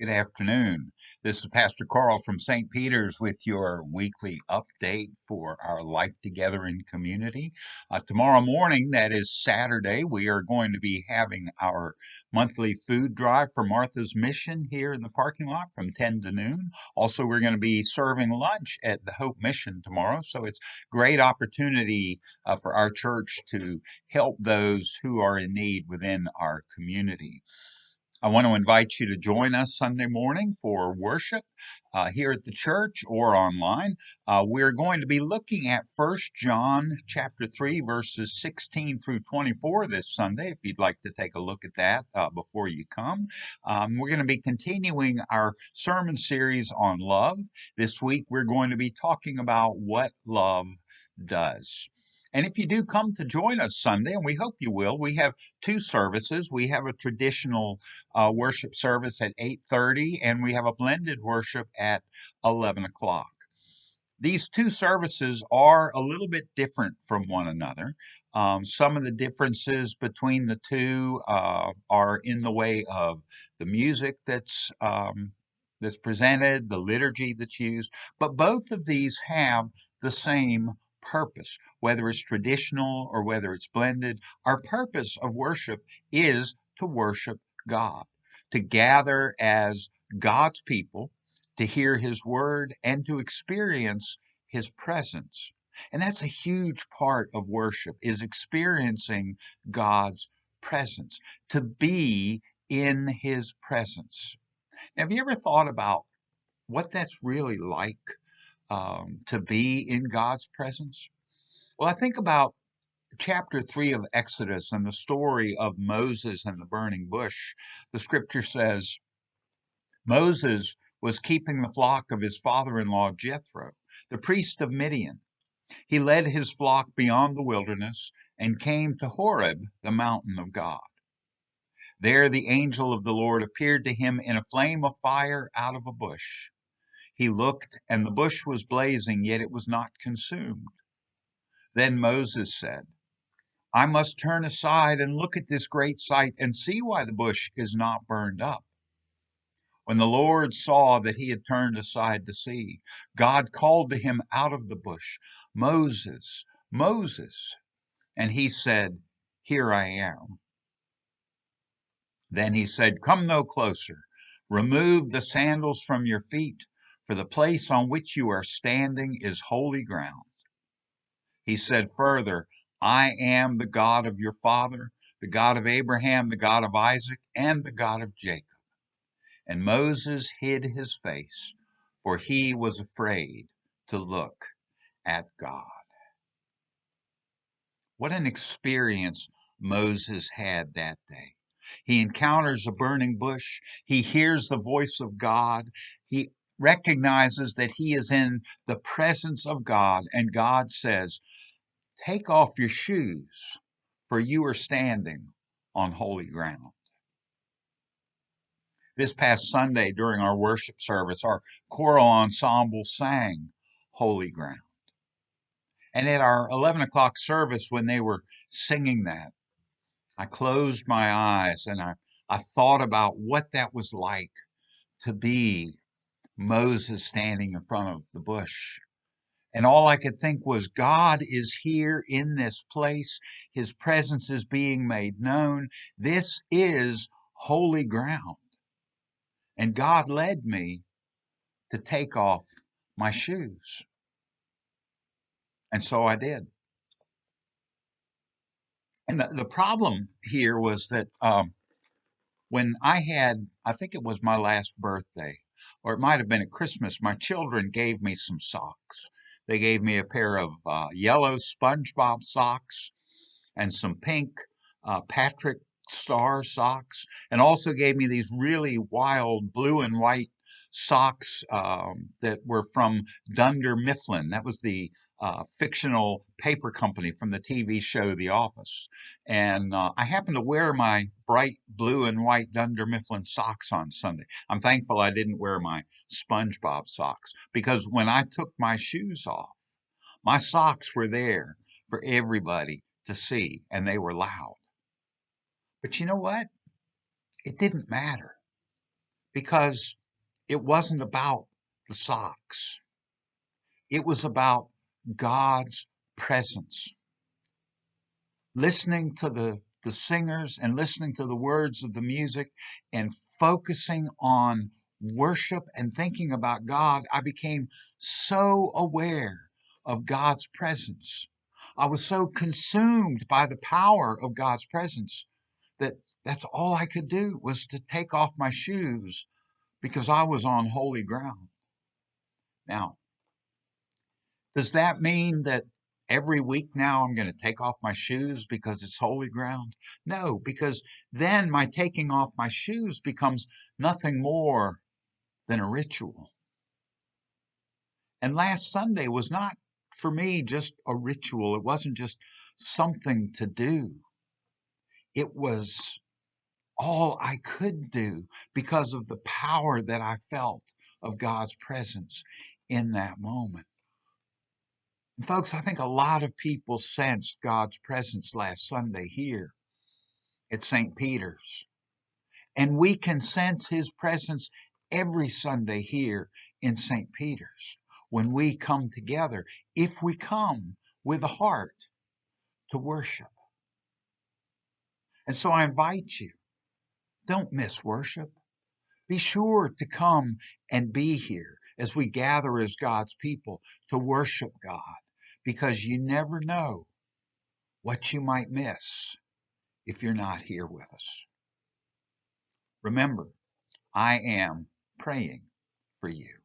Good afternoon. This is Pastor Carl from St. Peter's with your weekly update for our Life Together in Community. Tomorrow morning, that is Saturday, we are going to be having our monthly food drive for Martha's Mission here in the parking lot from 10 to noon. Also, we're going to be serving lunch at the Hope Mission tomorrow, so it's a great opportunity for our church to help those who are in need within our community. I want to invite you to join us Sunday morning for worship here at the church or online. We're going to be looking at 1 John chapter 3, verses 16 through 24 this Sunday, if you'd like to take a look at that before you come. We're going to be continuing our sermon series on love. This week, we're going to be talking about what love does. And if you do come to join us Sunday, and we hope you will, we have two services. We have a traditional worship service at 8:30, and we have a blended worship at 11 o'clock. These two services are a little bit different from one another. Some of the differences between the two are in the way of the music that's presented, the liturgy that's used, but both of these have the same purpose, whether it's traditional or whether it's blended. Our purpose of worship is to worship God, to gather as God's people, to hear His word, and to experience His presence. And that's a huge part of worship, is experiencing God's presence, to be in His presence. Now, have you ever thought about what that's really like to be in God's presence? Well, I think about chapter 3 of Exodus and the story of Moses and the burning bush. The scripture says, Moses was keeping the flock of his father-in-law Jethro, the priest of Midian. He led his flock beyond the wilderness and came to Horeb, the mountain of God. There the angel of the Lord appeared to him in a flame of fire out of a bush. He looked, and the bush was blazing, yet it was not consumed. Then Moses said, I must turn aside and look at this great sight and see why the bush is not burned up. When the Lord saw that he had turned aside to see, God called to him out of the bush, Moses, Moses. And he said, Here I am. Then he said, Come no closer. Remove the sandals from your feet, for the place on which you are standing is holy ground. He said further, I am the God of your father, the God of Abraham, the God of Isaac, and the God of Jacob. And Moses hid his face, for he was afraid to look at God. What an experience Moses had that day. He encounters a burning bush. He hears the voice of God. He recognizes that he is in the presence of God, and God says, Take off your shoes, for you are standing on holy ground. This past Sunday during our worship service, our choral ensemble sang Holy Ground. And at our 11 o'clock service, when they were singing that, I closed my eyes and I thought about what that was like to be Moses standing in front of the bush. And all I could think was, God is here in this place. His presence is being made known. This is holy ground. And God led me to take off my shoes. And so I did. And the problem here was that when I think it was my last birthday, or it might have been at Christmas, my children gave me some socks. They gave me a pair of yellow SpongeBob socks and some pink Patrick Star socks, and also gave me these really wild blue and white socks that were from Dunder Mifflin. That was the fictional paper company from the TV show The Office. And I happened to wear my bright blue and white Dunder Mifflin socks on Sunday. I'm thankful I didn't wear my SpongeBob socks, because when I took my shoes off, my socks were there for everybody to see, and they were loud. But you know what? It didn't matter, because it wasn't about the socks. It was about God's presence. Listening to the singers and listening to the words of the music and focusing on worship and thinking about God, I became so aware of God's presence. I was so consumed by the power of God's presence that that's all I could do was to take off my shoes because I was on holy ground. Now, does that mean that every week now I'm going to take off my shoes because it's holy ground? No, because then my taking off my shoes becomes nothing more than a ritual. And last Sunday was not for me just a ritual. It wasn't just something to do. It was all I could do because of the power that I felt of God's presence in that moment. And folks, I think a lot of people sensed God's presence last Sunday here at St. Peter's. And we can sense his presence every Sunday here in St. Peter's when we come together, if we come with a heart to worship. And so I invite you, don't miss worship. Be sure to come and be here as we gather as God's people to worship God, because you never know what you might miss if you're not here with us. Remember, I am praying for you.